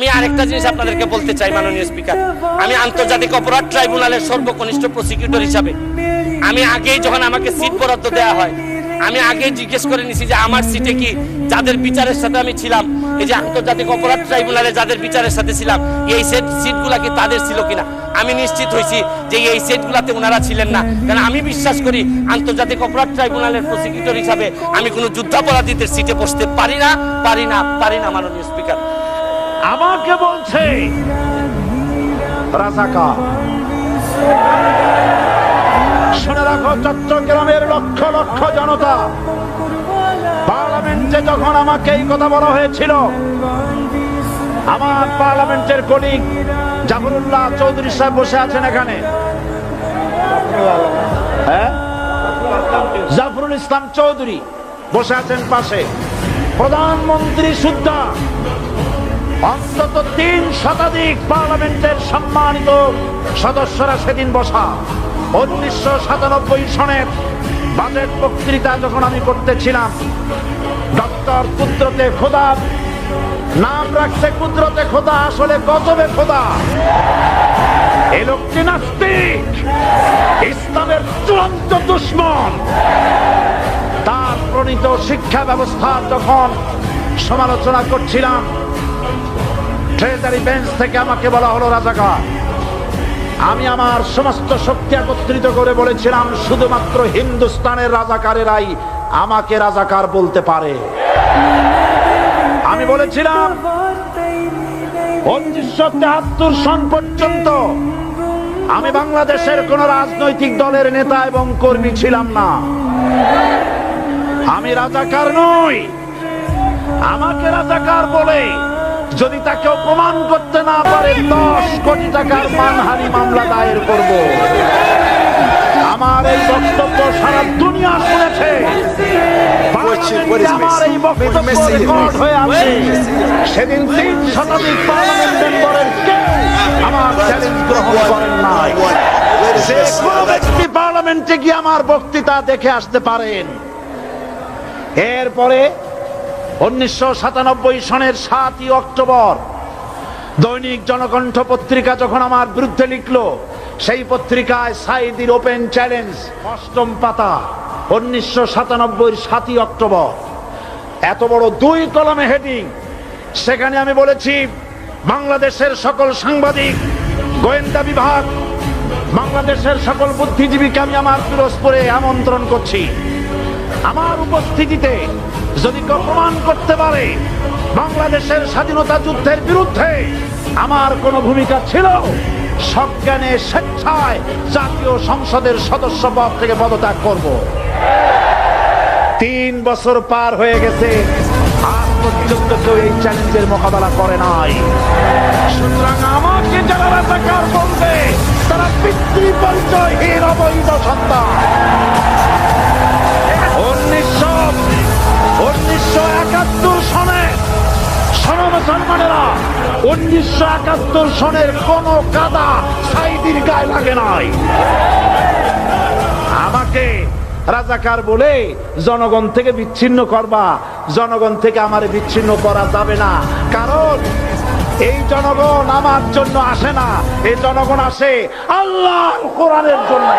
আমি আরেকটা জিনিস আপনাদেরকে বলতে চাই মাননীয় স্পিকার, আমি আন্তর্জাতিক অপরাধ ট্রাইব্যুনালের সর্বকনিষ্ঠ প্রসিকিউটর হিসাবে আমি আগেই যখন আমাকে সিট বরাদ্দ দেওয়া হয় আমি আগেই জিজ্ঞেস করে নিছি যে আমার সিটে কি যাদের বিচারের সাথে আমি ছিলাম, এই যে আন্তর্জাতিক অপরাধ ট্রাইব্যুনালে যাদের বিচারের সাথে ছিলাম এই সিটগুলা কি তাদের ছিল কিনা। আমি নিশ্চিত হয়েছি যে এই সিটগুলাতে ওনারা ছিলেন না, কারণ আমি বিশ্বাস করি আন্তর্জাতিক অপরাধ ট্রাইব্যুনালের প্রসিকিউটর হিসাবে আমি কোনো যুদ্ধাপরাধীদের সিটে বসতে পারি না মাননীয় স্পিকার। আমাকে বলছে রাজাকার। শুনে রাখো চট্টগ্রামের লক্ষ লক্ষ জনতা, পার্লামেন্টে যখন আমাকে এই কথা বলা হয়েছিল, আমার পার্লামেন্টের কলিগ জাফরুল্লাহ চৌধুরী সাহেব বসে আছেন এখানে, জাফরুল ইসলাম চৌধুরী বসে আছেন পাশে, প্রধানমন্ত্রী সুদ্ধা, অন্তত 3 শতাধিক পার্লামেন্টের সম্মানিত সদস্যরা সেদিন বসা। 1997 সনের বাজেট বক্তৃতা যখন আমি করতেছিলাম, ডক্টর কুদরতে খোদা, নাম রাখছে কুদরতে খোদা, আসলে গজবে খোদা। এই লোকটি নাস্তিক, ইসলামের চূড়ান্ত দুশমন। তার প্রণীত শিক্ষা ব্যবস্থা যখন সমালোচনা করছিলাম, ট্রেজারি বেঞ্চ থেকে আমাকে বলা হলো রাজাকার। আমি আমার সমস্ত শক্তি একত্রিত করে বলেছিলাম শুধুমাত্র হিন্দুস্তানের রাজাকারেরাই আমাকে রাজাকার বলতে পারে। আমি বলেছিলাম 1973 সন পর্যন্ত আমি বাংলাদেশের কোন রাজনৈতিক দলের নেতা এবং কর্মী ছিলাম না। আমি রাজাকার নই। আমাকে রাজাকার বলে যদি তাকে অপমান করতে না পারে 10 কোটি টাকার মানহানি মামলা দায়ের করব। আমার এই বক্তব্য সারা দুনিয়া শুনেছে। আমার এই বক্তব্য রেকর্ড হয়ে আছে। সেদিন 3 শতাধিক পার্লামেন্ট মেম্বারের কেউ আমার চ্যালেঞ্জ গ্রহণ করেন নাই। যে কোনো ব্যক্তি পার্লামেন্টে গিয়ে আমার বক্তৃতা দেখে আসতে পারেন। এরপরে 1997 সনের 7ই অক্টোবর দৈনিক জনকণ্ঠ পত্রিকা যখন আমার বিরুদ্ধে লিখলো, সেই পত্রিকায় সাইদির ওপেন চ্যালেঞ্জ 8ম পাতা, 1997 7ই অক্টোবর, এত বড় 2 কলমে হেডিং। সেখানে আমি বলেছি বাংলাদেশের সকল সাংবাদিক, গোয়েন্দা বিভাগ, বাংলাদেশের সকল বুদ্ধিজীবীকে আমি আমার পিরোজপুরে আমন্ত্রণ করছি। আমার উপস্থিতিতে যদি প্রমাণ করতে পারে বাংলাদেশের স্বাধীনতা যুদ্ধের বিরুদ্ধে আমার কোন ভূমিকা ছিল, সজ্ঞানে স্বেচ্ছায় জাতীয় সংসদের সদস্য পদ থেকে পদত্যাগ করব। 3 বছর পার হয়ে গেছে, আজ পর্যন্ত কেউ এই চ্যালেঞ্জের মোকাবেলা করে নাই। সুতরাং আমাকে যারা রাজাকার বলবে তারা পিতৃ পরিচয়হীন অবৈধ সন্তান। 1971 সনে, শোনো মুসলমানেরা, 1971 সনের কোন কাদা সাইদির গায়ে লাগে নাই। আমাকে রাজাকার বলে জনগণ থেকে বিচ্ছিন্ন করবা, জনগণ থেকে আমারে বিচ্ছিন্ন করা যাবে না। কারণ এই জনগণ আমার জন্য আসে না, এই জনগণ আসে আল্লাহর কোরআনের জন্য।